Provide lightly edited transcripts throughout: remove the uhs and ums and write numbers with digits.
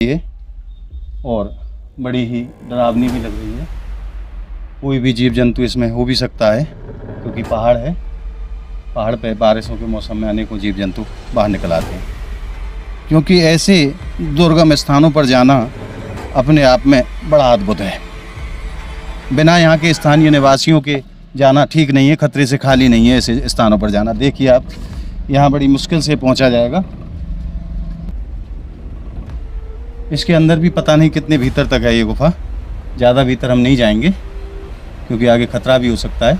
ये और बड़ी ही डरावनी भी लग रही है। कोई भी जीव जंतु इसमें हो भी सकता है क्योंकि पहाड़ है। पहाड़ पे बारिशों के मौसम में अनेकों जीव जंतु बाहर निकल आते हैं। क्योंकि ऐसे दुर्गम स्थानों पर जाना अपने आप में बड़ा अद्भुत है। बिना यहाँ के स्थानीय निवासियों के जाना ठीक नहीं है, खतरे से खाली नहीं है ऐसे स्थानों पर जाना। देखिए आप, यहाँ बड़ी मुश्किल से पहुँचा जाएगा। इसके अंदर भी पता नहीं कितने भीतर तक है ये गुफा। ज़्यादा भीतर हम नहीं जाएंगे क्योंकि आगे खतरा भी हो सकता है।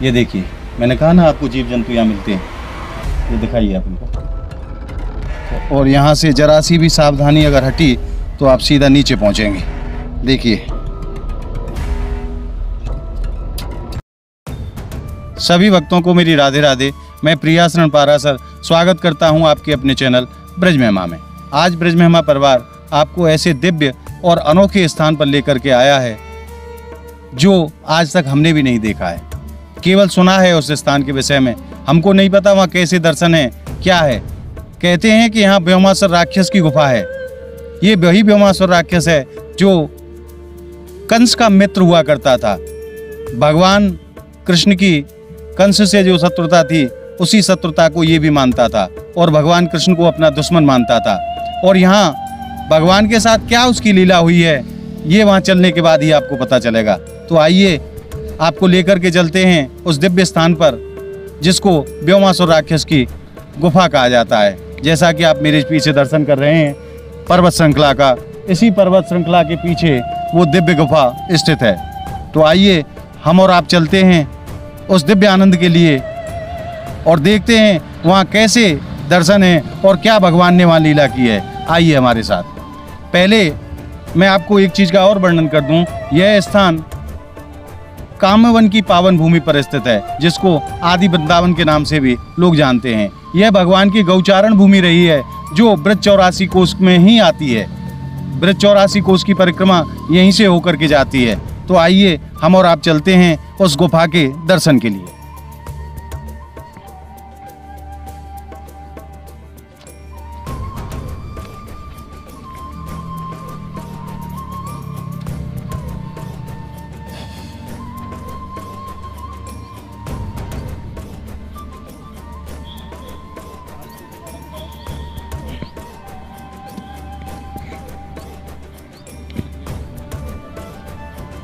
ये देखिए, मैंने कहा ना आपको जीव जंतु यहाँ मिलते हैं। ये दिखाइए आप इनको। और यहाँ से जरा सी भी सावधानी अगर हटी तो आप सीधा नीचे पहुँचेंगे। देखिए, सभी भक्तों को मेरी राधे राधे। मैं प्रियाशरण पारासर स्वागत करता हूँ आपके अपने चैनल ब्रज महिमा में। आज ब्रज महिमा परिवार आपको ऐसे दिव्य और अनोखे स्थान पर लेकर के आया है जो आज तक हमने भी नहीं देखा है। केवल सुना है उस स्थान के विषय में, हमको नहीं पता वहाँ कैसे दर्शन है, क्या है। कहते हैं कि यहाँ व्योमासुर राक्षस की गुफा है। ये वही व्योमासुर राक्षस है जो कंस का मित्र हुआ करता था। भगवान कृष्ण की कंस से जो शत्रुता थी, उसी शत्रुता को ये भी मानता था और भगवान कृष्ण को अपना दुश्मन मानता था। और यहाँ भगवान के साथ क्या उसकी लीला हुई है, ये वहाँ चलने के बाद ही आपको पता चलेगा। तो आइए, आपको लेकर के चलते हैं उस दिव्य स्थान पर जिसको व्योमासुर राक्षस की गुफा कहा जाता है। जैसा कि आप मेरे पीछे दर्शन कर रहे हैं पर्वत श्रृंखला का, इसी पर्वत श्रृंखला के पीछे वो दिव्य गुफा स्थित है। तो आइए, हम और आप चलते हैं उस दिव्य आनंद के लिए और देखते हैं वहाँ कैसे दर्शन है और क्या भगवान ने वहाँ लीला की है। आइए हमारे साथ। पहले मैं आपको एक चीज़ का और वर्णन कर दूं। यह स्थान कामवन की पावन भूमि पर स्थित है, जिसको आदि वृंदावन के नाम से भी लोग जानते हैं। यह भगवान की गौचारण भूमि रही है जो ब्रज 84 कोस में ही आती है। ब्रज 84 कोस की परिक्रमा यहीं से होकर के जाती है। तो आइए, हम और आप चलते हैं उस गुफा के दर्शन के लिए।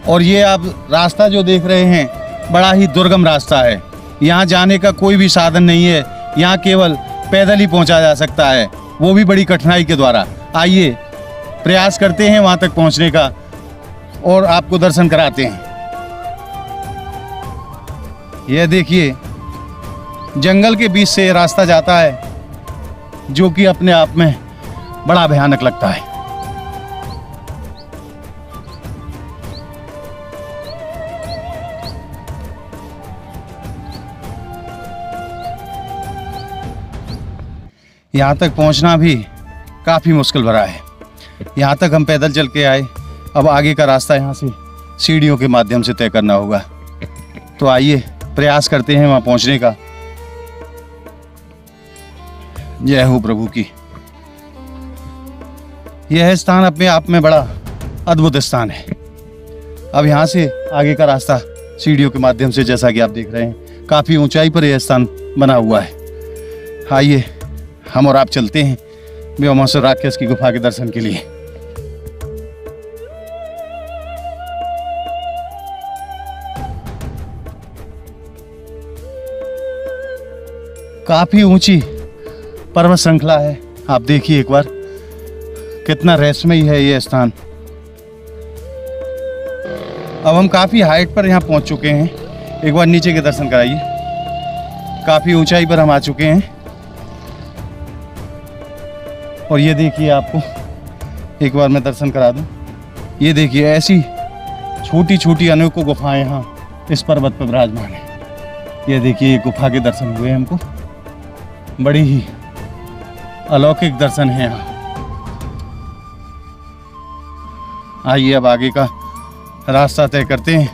और ये आप रास्ता जो देख रहे हैं, बड़ा ही दुर्गम रास्ता है। यहाँ जाने का कोई भी साधन नहीं है। यहाँ केवल पैदल ही पहुँचा जा सकता है, वो भी बड़ी कठिनाई के द्वारा। आइए, प्रयास करते हैं वहाँ तक पहुँचने का और आपको दर्शन कराते हैं। यह देखिए, जंगल के बीच से रास्ता जाता है जो कि अपने आप में बड़ा भयानक लगता है। यहाँ तक पहुँचना भी काफ़ी मुश्किल भरा है। यहाँ तक हम पैदल चल के आए, अब आगे का रास्ता यहाँ से सीढ़ियों के माध्यम से तय करना होगा। तो आइए, प्रयास करते हैं वहाँ पहुँचने का। जय हो प्रभु की। यह स्थान अपने आप में बड़ा अद्भुत स्थान है। अब यहाँ से आगे का रास्ता सीढ़ियों के माध्यम से, जैसा कि आप देख रहे हैं, काफ़ी ऊंचाई पर यह स्थान बना हुआ है। आइए, हम और आप चलते हैं व्योमासुर राक्षस की गुफा के दर्शन के लिए। काफी ऊंची पर्वत श्रृंखला है। आप देखिए एक बार, कितना रहस्यमयी है ये स्थान। अब हम काफी हाइट पर यहाँ पहुंच चुके हैं। एक बार नीचे के दर्शन कराइए। काफी ऊंचाई पर हम आ चुके हैं और ये देखिए, आपको एक बार मैं दर्शन करा दूं। ये देखिए, ऐसी छोटी छोटी अनेकों गुफाएं यहाँ इस पर्वत पर विराजमान है। ये देखिए, ये गुफा के दर्शन हुए हमको। बड़ी ही अलौकिक दर्शन है यहाँ। आइए, अब आगे का रास्ता तय करते हैं।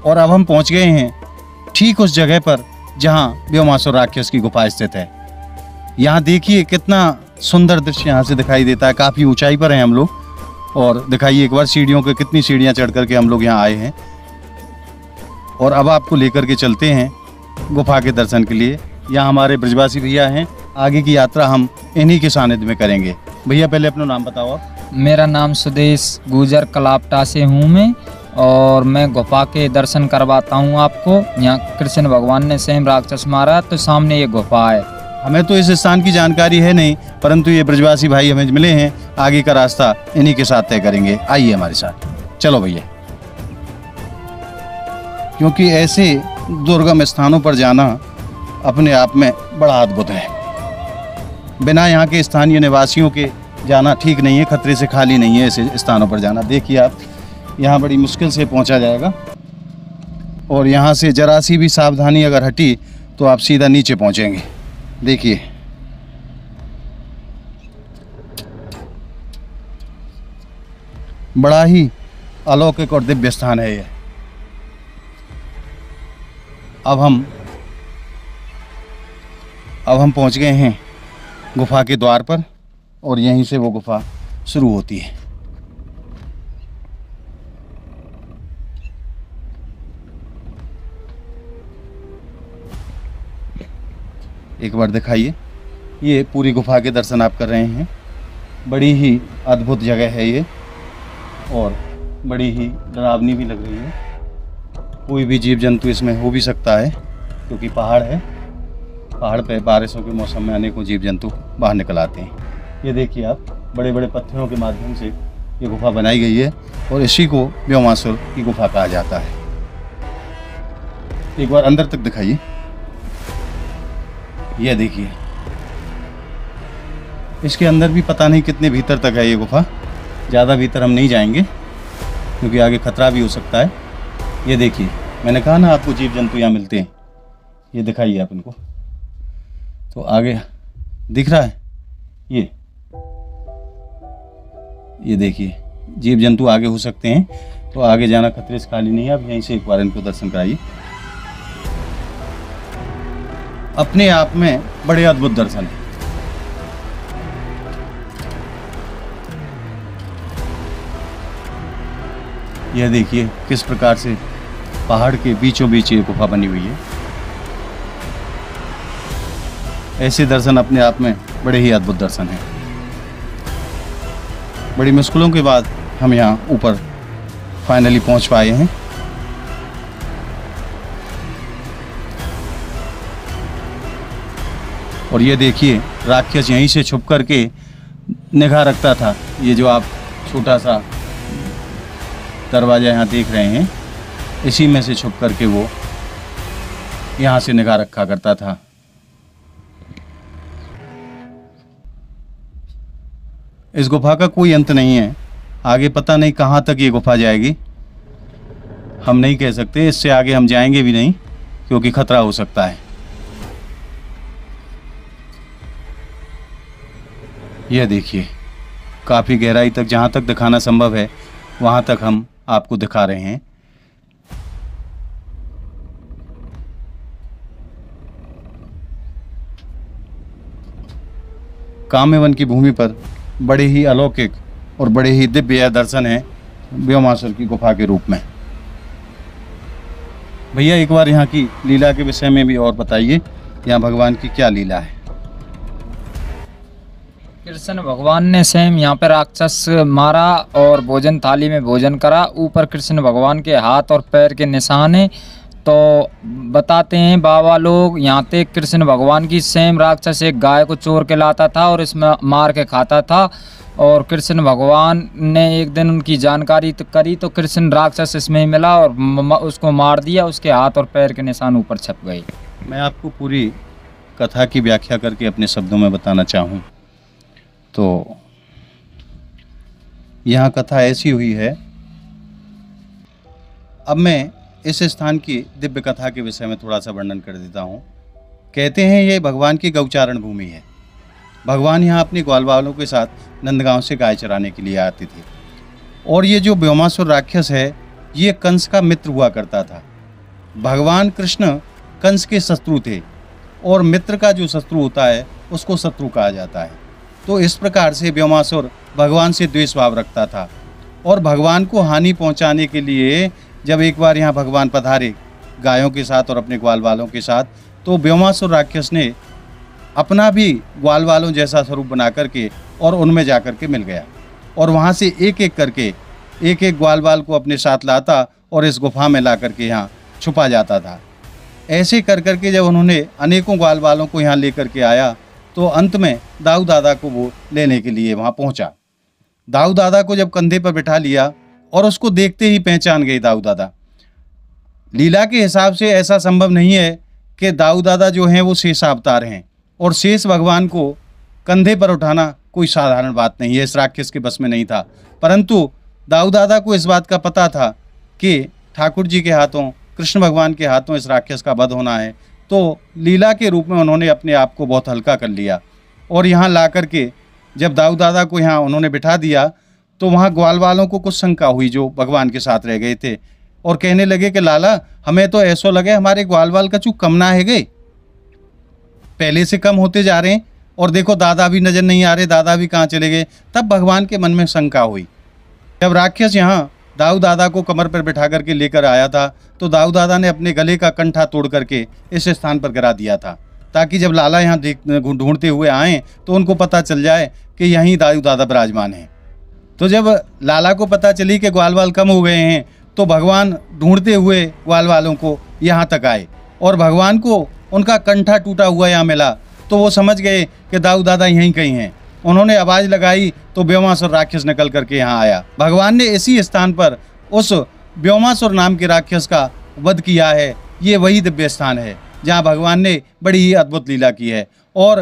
और अब हम पहुंच गए हैं ठीक उस जगह पर जहां व्योमासुर राक्षस की गुफा स्थित है। यहाँ देखिए कितना सुंदर दृश्य यहाँ से दिखाई देता है। काफ़ी ऊंचाई पर हैं हम लोग, और दिखाइए एक बार सीढ़ियों के कितनी सीढ़ियाँ चढ़ करके हम लोग यहाँ आए हैं। और अब आपको लेकर के चलते हैं गुफा के दर्शन के लिए। यहाँ हमारे ब्रजवासी भैया हैं, आगे की यात्रा हम इन्हीं के सानिध्य में करेंगे। भैया पहले अपना नाम बताओ आप। मेरा नाम सुदेश गुजर कलापटा से हूँ मैं, और मैं गुफा के दर्शन करवाता हूँ आपको। यहाँ कृष्ण भगवान ने स्वयं राक्षस मारा, तो सामने ये गुफा है। हमें तो इस स्थान की जानकारी है नहीं, परंतु ये ब्रजवासी भाई हमें मिले हैं, आगे का रास्ता इन्हीं के साथ तय करेंगे। आइए हमारे साथ, चलो भैया। क्योंकि ऐसे दुर्गम स्थानों पर जाना अपने आप में बड़ा अद्भुत है। बिना यहाँ के स्थानीय निवासियों के जाना ठीक नहीं है, खतरे से खाली नहीं है ऐसे स्थानों पर जाना। देखिए आप, यहाँ बड़ी मुश्किल से पहुँचा जाएगा, और यहाँ से जरा सी भी सावधानी अगर हटी तो आप सीधा नीचे पहुँचेंगे। देखिए बड़ा ही अलौकिक और दिव्य स्थान है ये। अब हम पहुंच गए हैं गुफा के द्वार पर, और यहीं से वो गुफा शुरू होती है। एक बार दिखाइए, ये पूरी गुफा के दर्शन आप कर रहे हैं। बड़ी ही अद्भुत जगह है ये, और बड़ी ही डरावनी भी लग रही है। कोई भी जीव जंतु इसमें हो भी सकता है, क्योंकि पहाड़ है। पहाड़ पे बारिशों के मौसम में अनेकों जीव जंतु बाहर निकल आते हैं। ये देखिए आप, बड़े बड़े पत्थरों के माध्यम से ये गुफा बनाई गई है, और इसी को व्योमासुर की गुफा कहा जाता है। एक बार अंदर तक दिखाइए। यह देखिए, इसके अंदर भी पता नहीं कितने भीतर तक है ये गुफा। ज़्यादा भीतर हम नहीं जाएंगे, क्योंकि आगे खतरा भी हो सकता है। ये देखिए, मैंने कहा ना आपको जीव जंतु यहाँ मिलते हैं। ये दिखाइए आप इनको, तो आगे दिख रहा है ये देखिए, जीव जंतु आगे हो सकते हैं, तो आगे जाना खतरे से खाली नहीं है। आप यहीं से एक बार इनको दर्शन कराइए। अपने आप में बड़े अद्भुत दर्शन है। यह देखिए किस प्रकार से पहाड़ के बीचों बीच ये गुफा बनी हुई है। ऐसे दर्शन अपने आप में बड़े ही अद्भुत दर्शन हैं। बड़ी मुश्किलों के बाद हम यहाँ ऊपर फाइनली पहुँच पाए हैं। और ये देखिए, राक्षस यहीं से छुप करके निगाह रखता था। ये जो आप छोटा सा दरवाज़ा यहाँ देख रहे हैं, इसी में से छुप करके वो यहाँ से निगाह रखा करता था। इस गुफा का कोई अंत नहीं है। आगे पता नहीं कहाँ तक ये गुफा जाएगी, हम नहीं कह सकते। इससे आगे हम जाएंगे भी नहीं, क्योंकि खतरा हो सकता है। यह देखिए, काफ़ी गहराई तक, जहाँ तक दिखाना संभव है वहाँ तक हम आपको दिखा रहे हैं। काम्यवन की भूमि पर बड़े ही अलौकिक और बड़े ही दिव्य दर्शन है व्योमासुर की गुफा के रूप में। भैया एक बार यहाँ की लीला के विषय में भी और बताइए, यहाँ भगवान की क्या लीला है? कृष्ण भगवान ने स्वयं यहाँ पे राक्षस मारा और भोजन थाली में भोजन करा। ऊपर कृष्ण भगवान के हाथ और पैर के निशान है। तो बताते हैं बाबा लोग, यहाँ पे कृष्ण भगवान की स्वयं राक्षस एक गाय को चोर के लाता था और इसमें मार के खाता था। और कृष्ण भगवान ने एक दिन उनकी जानकारी करी, तो कृष्ण राक्षस इसमें ही मिला और उसको मार दिया। उसके हाथ और पैर के निशान ऊपर छप गए। मैं आपको पूरी कथा की व्याख्या करके अपने शब्दों में बताना चाहूँ तो यहाँ कथा ऐसी हुई है। अब मैं इस स्थान की दिव्य कथा के विषय में थोड़ा सा वर्णन कर देता हूँ। कहते हैं ये भगवान की गौचारण भूमि है। भगवान यहाँ अपने ग्वाल वालों के साथ नंदगांव से गाय चराने के लिए आते थे। और ये जो व्योमासुर राक्षस है, ये कंस का मित्र हुआ करता था। भगवान कृष्ण कंस के शत्रु थे, और मित्र का जो शत्रु होता है उसको शत्रु कहा जाता है। तो इस प्रकार से व्योमासुर भगवान से द्वेष भाव रखता था और भगवान को हानि पहुंचाने के लिए जब एक बार यहाँ भगवान पधारे गायों के साथ और अपने ग्वाल वालों के साथ, तो व्योमासुर राक्षस ने अपना भी ग्वाल वालों जैसा स्वरूप बना करके और उनमें जा कर के मिल गया और वहाँ से एक एक करके एक एक ग्वाल वाल को अपने साथ लाता और इस गुफा में ला करके यहाँ छुपा जाता था। ऐसे कर करके जब उन्होंने अनेकों ग्वाल वालों को यहाँ लेकर के आया तो अंत में दाऊ दादा को वो लेने के लिए वहाँ पहुँचा। दाऊ दादा को जब कंधे पर बिठा लिया और उसको देखते ही पहचान गई दाऊ दादा। लीला के हिसाब से ऐसा संभव नहीं है कि दाऊ दादा जो हैं वो शेष अवतार हैं और शेष भगवान को कंधे पर उठाना कोई साधारण बात नहीं है, इस राक्षस के बस में नहीं था। परंतु दाऊ दादा को इस बात का पता था कि ठाकुर जी के हाथों, कृष्ण भगवान के हाथों इस राक्षस का वध होना है, तो लीला के रूप में उन्होंने अपने आप को बहुत हल्का कर लिया और यहाँ ला कर के जब दाऊ दादा को यहाँ उन्होंने बिठा दिया तो वहाँ ग्वाल वालों को कुछ शंका हुई जो भगवान के साथ रह गए थे और कहने लगे कि लाला, हमें तो ऐसा लगे हमारे ग्वाल वाल का चूक कम ना है गए, पहले से कम होते जा रहे हैं और देखो दादा भी नजर नहीं आ रहे, दादा भी कहाँ चले गए। तब भगवान के मन में शंका हुई। जब राक्षस यहाँ दाऊ दादा को कमर पर बिठा करके लेकर आया था तो दाऊ दादा ने अपने गले का कंठा तोड़ करके इस स्थान पर गिरा दिया था ताकि जब लाला यहाँ ढूंढते हुए आएँ तो उनको पता चल जाए कि यहीं दाऊ दादा विराजमान हैं। तो जब लाला को पता चली कि ग्वाल वाल कम हो गए हैं तो भगवान ढूंढते हुए ग्वाल वालों को यहाँ तक आए और भगवान को उनका कंठा टूटा हुआ यहाँ मिला तो वो समझ गए कि दाऊ दादा यहीं कहीं हैं। उन्होंने आवाज़ लगाई तो व्योमासुर राक्षस निकल करके यहाँ आया। भगवान ने इसी स्थान पर उस व्योमासुर नाम के राक्षस का वध किया है। ये वही दिव्य स्थान है जहाँ भगवान ने बड़ी ही अद्भुत लीला की है और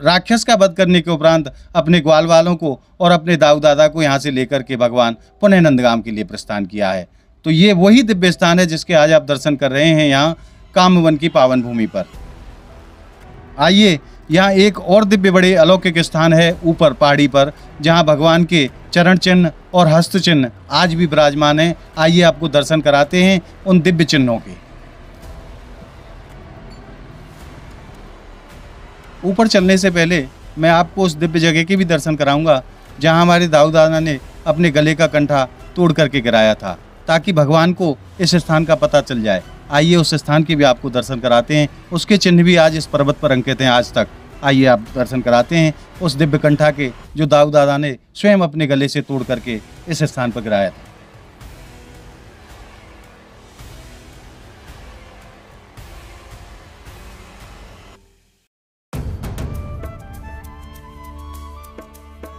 राक्षस का वध करने के उपरांत अपने ग्वाल वालों को और अपने दाऊ दादा को यहाँ से लेकर के भगवान पुनः नंदगाम के लिए प्रस्थान किया है। तो ये वही दिव्य स्थान है जिसके आज आप दर्शन कर रहे हैं यहाँ कामवन की पावन भूमि पर। आइए, यहाँ एक और दिव्य बड़े अलौकिक स्थान है ऊपर पहाड़ी पर जहाँ भगवान के चरण चिन्ह और हस्त चिन्ह आज भी विराजमान हैं। आइए आपको दर्शन कराते हैं उन दिव्य चिन्हों के। ऊपर चलने से पहले मैं आपको उस दिव्य जगह के भी दर्शन कराऊंगा जहाँ हमारे दाऊ दादा ने अपने गले का कंठा तोड़ करके गिराया था ताकि भगवान को इस स्थान का पता चल जाए। आइए उस स्थान के भी आपको दर्शन कराते हैं। उसके चिन्ह भी आज इस पर्वत पर अंकित हैं आज तक। आइए आप दर्शन कराते हैं उस दिव्य कंठा के जो दाऊ दादा ने स्वयं अपने गले से तोड़ करके इस स्थान पर गिराया था।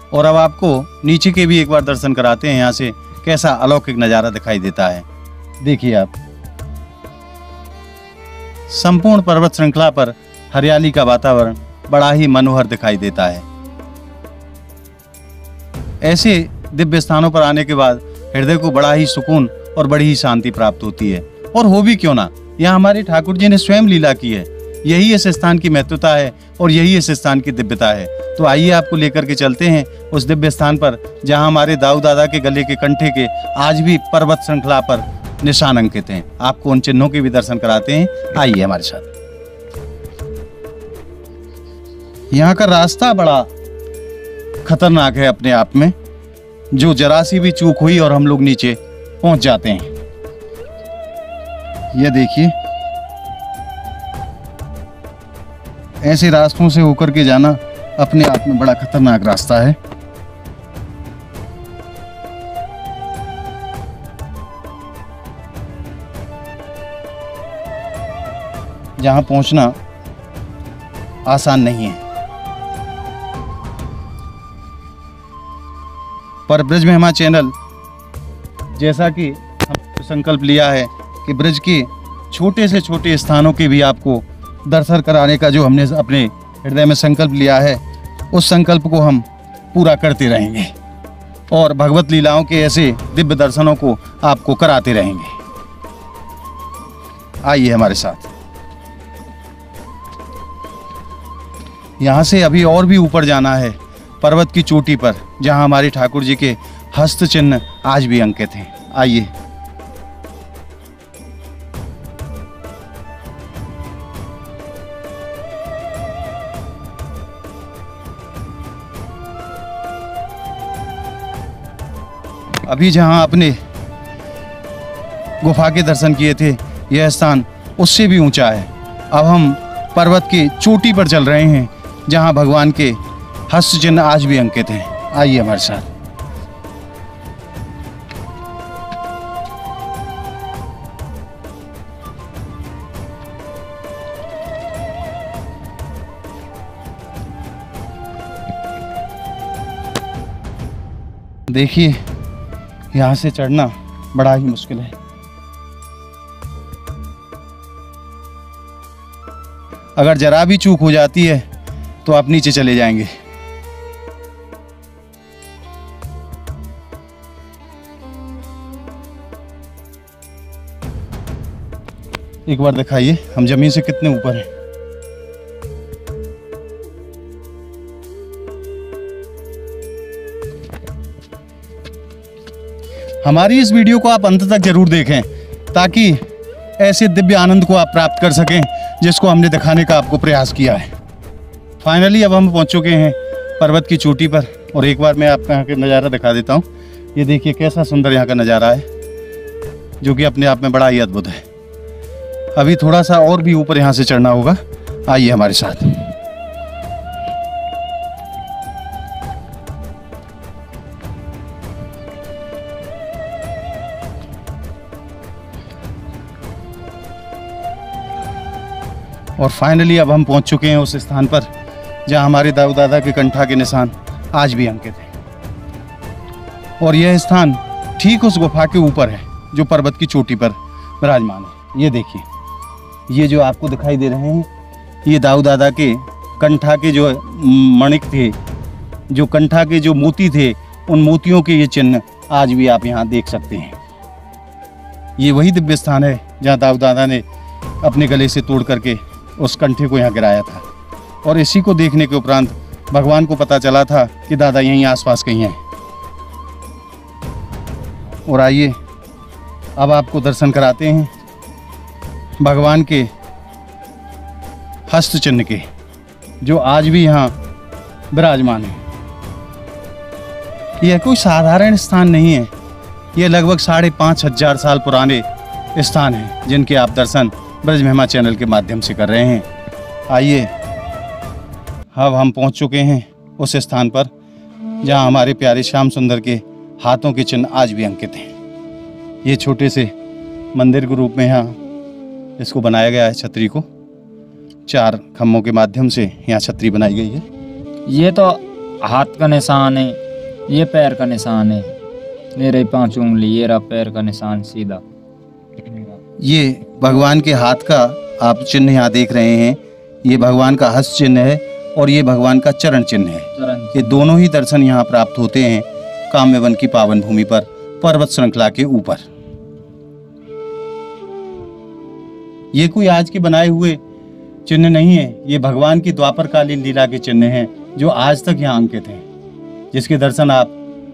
और अब आपको नीचे के भी एक बार दर्शन कराते हैं यहाँ से कैसा अलौकिक नज़ारा दिखाई देता है। देखिए आप, संपूर्ण पर्वत श्रृंखला पर हरियाली का वातावरण बड़ा ही मनोहर दिखाई देता है। ऐसे दिव्य स्थानों पर आने के बाद हृदय को बड़ा ही सुकून और बड़ी ही शांति प्राप्त होती है। और हो भी क्यों ना, यहाँ हमारे ठाकुर जी ने स्वयं लीला की है। यही इस स्थान की महत्वता है और यही इस स्थान की दिव्यता है। तो आइए आपको लेकर के चलते हैं उस दिव्य स्थान पर जहाँ हमारे दाऊ दादा के गले के कंठे के आज भी पर्वत श्रृंखला पर निशान अंकित हैं। आपको उन चिन्हों के भी दर्शन कराते हैं। आइए हमारे साथ। यहाँ का रास्ता बड़ा खतरनाक है अपने आप में, जो जरा सी भी चूक हुई और हम लोग नीचे पहुंच जाते हैं। ये देखिए, ऐसे रास्तों से होकर के जाना अपने आप में बड़ा खतरनाक रास्ता है। जहां पहुंचना आसान नहीं है, पर ब्रज महिमा चैनल जैसा कि हमने संकल्प लिया है कि ब्रज के छोटे से छोटे स्थानों के भी आपको दर्शन कराने का जो हमने अपने हृदय में संकल्प लिया है, उस संकल्प को हम पूरा करते रहेंगे और भगवत लीलाओं के ऐसे दिव्य दर्शनों को आपको कराते रहेंगे। आइए हमारे साथ। यहाँ से अभी और भी ऊपर जाना है पर्वत की चोटी पर, जहाँ हमारे ठाकुर जी के हस्त चिन्ह आज भी अंकित हैं। आइए। अभी जहाँ अपने गुफा के दर्शन किए थे, यह स्थान उससे भी ऊंचा है। अब हम पर्वत की चोटी पर चल रहे हैं, जहाँ भगवान के हस्त चिन्ह आज भी अंकित हैं। आइए हमारे साथ। देखिए, यहाँ से चढ़ना बड़ा ही मुश्किल है। अगर जरा भी चूक हो जाती है तो आप नीचे चले जाएंगे। एक बार दिखाइए हम जमीन से कितने ऊपर हैं। हमारी इस वीडियो को आप अंत तक जरूर देखें, ताकि ऐसे दिव्य आनंद को आप प्राप्त कर सकें जिसको हमने दिखाने का आपको प्रयास किया है। फाइनली अब हम पहुंच चुके हैं पर्वत की चोटी पर, और एक बार मैं आपको यहाँ का नज़ारा दिखा देता हूँ। ये देखिए कैसा सुंदर यहाँ का नज़ारा है, जो कि अपने आप में बड़ा ही अद्भुत है। अभी थोड़ा सा और भी ऊपर यहाँ से चढ़ना होगा। आइए हमारे साथ। और फाइनली अब हम पहुंच चुके हैं उस स्थान पर जहां हमारे दाऊ दादा के कंठा के निशान आज भी अंकित हैं। और यह स्थान ठीक उस गुफा के ऊपर है जो पर्वत की चोटी पर विराजमान है। ये देखिए, ये जो आपको दिखाई दे रहे हैं, ये दाऊ दादा के कंठा के जो मणिक थे, जो कंठा के जो मोती थे, उन मोतियों के ये चिन्ह आज भी आप यहाँ देख सकते हैं। ये वही दिव्य स्थान है जहाँ दाऊ दादा ने अपने गले से तोड़ करके उस कंठे को यहाँ गिराया था। और इसी को देखने के उपरांत भगवान को पता चला था कि दादा यहीं आसपास कहीं हैं। और आइए अब आपको दर्शन कराते हैं भगवान के हस्त चिन्ह के, जो आज भी यहाँ विराजमान है। यह कोई साधारण स्थान नहीं है, यह लगभग 5,500 साल पुराने स्थान हैं जिनके आप दर्शन ब्रज महिमा चैनल के माध्यम से कर रहे हैं। आइए अब हम पहुंच चुके हैं उस स्थान पर जहां हमारे प्यारे श्याम सुंदर के हाथों के चिन्ह आज भी अंकित हैं। ये छोटे से मंदिर के रूप में यहाँ इसको बनाया गया है। छतरी को 4 खम्भों के माध्यम से यहाँ छतरी बनाई गई है। ये तो हाथ का निशान है, ये पैर का निशान है, मेरे 5 उंगली, ये रहा पैर का निशान सीधा। ये भगवान के हाथ का आप चिन्ह यहाँ देख रहे हैं, ये भगवान का हस्त चिन्ह है और ये भगवान का चरण चिन्ह है। ये दोनों ही दर्शन यहाँ प्राप्त होते हैं काम्यवन की पावन भूमि पर, पर्वत श्रृंखला के ऊपर। ये कोई आज के बनाए हुए चिन्ह नहीं है, ये भगवान की द्वापरकालीन लीला के चिन्ह हैं जो आज तक यहाँ अंकित हैं, जिसके दर्शन आप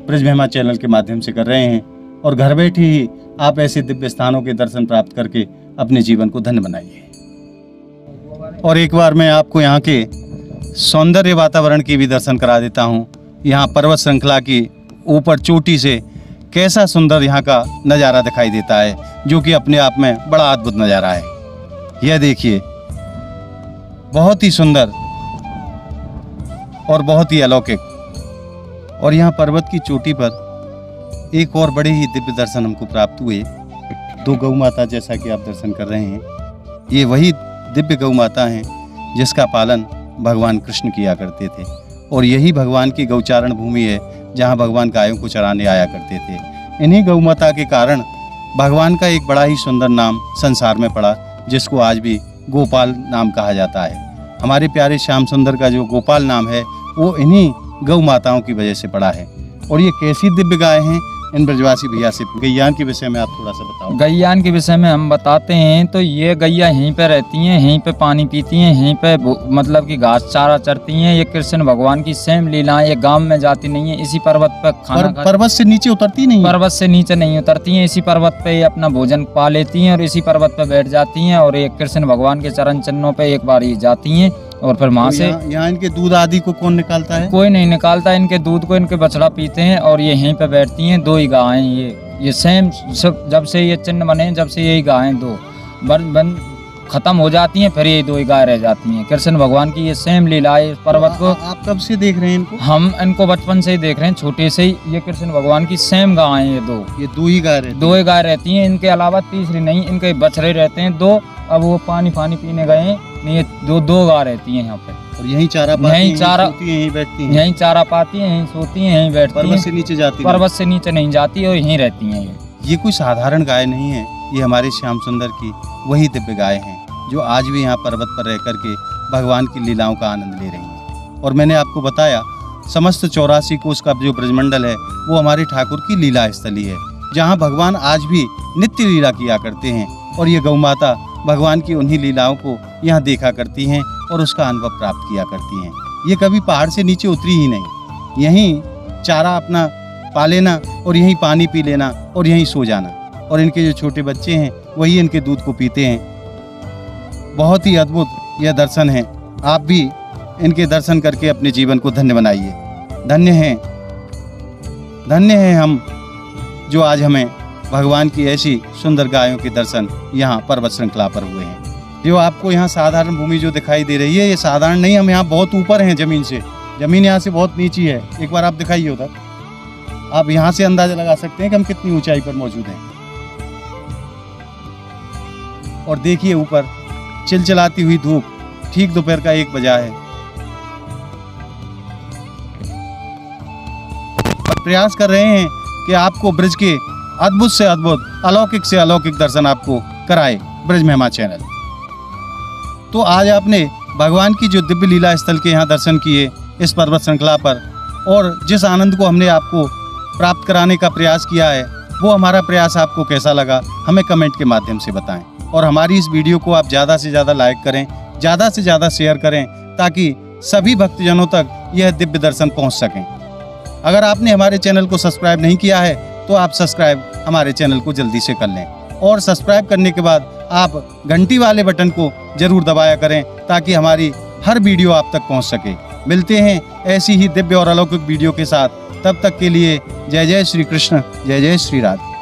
ब्रज महिमा चैनल के माध्यम से कर रहे हैं। और घर बैठे ही आप ऐसे दिव्य स्थानों के दर्शन प्राप्त करके अपने जीवन को धन्य बनाइए। और एक बार मैं आपको यहाँ के सौंदर्य वातावरण की भी दर्शन करा देता हूँ। यहाँ पर्वत श्रृंखला की ऊपर चोटी से कैसा सुंदर यहाँ का नज़ारा दिखाई देता है, जो कि अपने आप में बड़ा अद्भुत नज़ारा है। यह देखिए, बहुत ही सुंदर और बहुत ही अलौकिक। और यहाँ पर्वत की चोटी पर एक और बड़े ही दिव्य दर्शन हमको प्राप्त हुए। 2 गौ माता जैसा कि आप दर्शन कर रहे हैं, ये वही दिव्य गौ माता हैं जिसका पालन भगवान कृष्ण किया करते थे। और यही भगवान की गौचारण भूमि है जहाँ भगवान गायों को चराने आया करते थे। इन्हीं गौ माता के कारण भगवान का एक बड़ा ही सुंदर नाम संसार में पड़ा, जिसको आज भी गोपाल नाम कहा जाता है। हमारे प्यारे श्याम सुंदर का जो गोपाल नाम है वो इन्हीं गौ माताओं की वजह से पड़ा है। और ये कैसी दिव्य गाय हैं, इन ब्रजवासी भैया से गैयान के विषय में आप थोड़ा सा बताओ। गैयान के विषय में हम बताते हैं तो ये गैया यहीं पे रहती हैं, यहीं पे पानी पीती हैं, यहीं पे मतलब कि घास चारा चरती हैं। ये कृष्ण भगवान की सेम लीलाएं, ये गांव में जाती नहीं है, इसी पर्वत पे खाना पर्वत से नीचे उतरती नहीं, पर्वत से नीचे नहीं उतरती हैं, इसी पर्वत पे ये अपना भोजन पा लेती हैं और इसी पर्वत पे बैठ जाती हैं। और ये कृष्ण भगवान के चरण चिन्हों पे एक बार ये जाती हैं और फिर वहाँ से यहाँ इनके दूध आदि को कौन निकालता है? कोई नहीं निकालता। इनके दूध को इनके बछड़ा पीते हैं और ये यहीं पे बैठती हैं। 2 ही गायें ये सेम सब जब से ये चिन्ह बने जब से यही गायें 2 बन खत्म हो जाती हैं, फिर ये 2 ही गाय रह जाती हैं। कृष्ण भगवान की ये सेम लीला है इस पर्वत को। आप कब से देख रहे हैं इनको? हम इनको बचपन से ही देख रहे हैं, छोटे से ही। ये कृष्ण भगवान की सेम गाय हैं ये 2 ही गाय रहती 2 ही गाय रहती हैं। इनके अलावा तीसरी नहीं, इनके बछड़े रहते हैं 2। अब वो पानी पीने गए हैं, नहीं ये 2 गाय रहती हैं यहाँ पे। और यहीं चारा पाती हैं, यहीं बैठती हैं, यहीं चारा पाती हैं, यहीं सोती हैं, यहीं बैठती हैं। पर्वत से नीचे जाती पर्वत से नीचे नहीं जाती और यहीं रहती हैं ये कोई साधारण गाय नहीं है, ये हमारे श्याम सुंदर की वही दिव्य गाय हैं जो आज भी यहाँ पर्वत पर रह करके भगवान की लीलाओं का आनंद ले रही हैं। और मैंने आपको बताया समस्त 84 कोस का जो ब्रजमंडल है वो हमारे ठाकुर की लीला स्थली है, जहाँ भगवान आज भी नित्य लीला किया करते हैं। और ये गौ माता भगवान की उन्हीं लीलाओं को यहाँ देखा करती हैं और उसका अनुभव प्राप्त किया करती हैं। ये कभी पहाड़ से नीचे उतरी ही नहीं, यहीं चारा अपना पा लेना और यहीं पानी पी लेना और यहीं सो जाना। और इनके जो छोटे बच्चे हैं वही इनके दूध को पीते हैं। बहुत ही अद्भुत यह दर्शन है। आप भी इनके दर्शन करके अपने जीवन को धन्य बनाइए। धन्य हैं हम जो आज हमें भगवान की ऐसी सुंदर गायों के दर्शन यहाँ पर्वत श्रृंखला पर हुए हैं। जो आपको यहाँ साधारण भूमि जो दिखाई दे रही है ये साधारण नहीं, हम यहाँ बहुत ऊपर हैं जमीन से। जमीन यहाँ से बहुत नीची है। एक बार आप दिखाइए उधर, आप यहाँ से अंदाजा लगा सकते हैं कि हम कितनी ऊंचाई पर मौजूद हैं। और देखिए ऊपर चिलचिलाती हुई धूप, ठीक दोपहर का 1 बजा है। प्रयास कर रहे हैं कि आपको ब्रज के अद्भुत से अद्भुत, अलौकिक से अलौकिक दर्शन आपको कराए ब्रज महिमा चैनल। तो आज आपने भगवान की जो दिव्य लीला स्थल के यहाँ दर्शन किए इस पर्वत श्रृंखला पर, और जिस आनंद को हमने आपको प्राप्त कराने का प्रयास किया है वो हमारा प्रयास आपको कैसा लगा हमें कमेंट के माध्यम से बताएं। और हमारी इस वीडियो को आप ज़्यादा से ज़्यादा लाइक करें, ज़्यादा से ज़्यादा शेयर करें, ताकि सभी भक्तजनों तक यह दिव्य दर्शन पहुंच सकें। अगर आपने हमारे चैनल को सब्सक्राइब नहीं किया है तो आप सब्सक्राइब हमारे चैनल को जल्दी से कर लें। और सब्सक्राइब करने के बाद आप घंटी वाले बटन को जरूर दबाया करें ताकि हमारी हर वीडियो आप तक पहुंच सके। मिलते हैं ऐसी ही दिव्य और अलौकिक वीडियो के साथ। तब तक के लिए जय जय श्री कृष्ण, जय जय श्री राधे।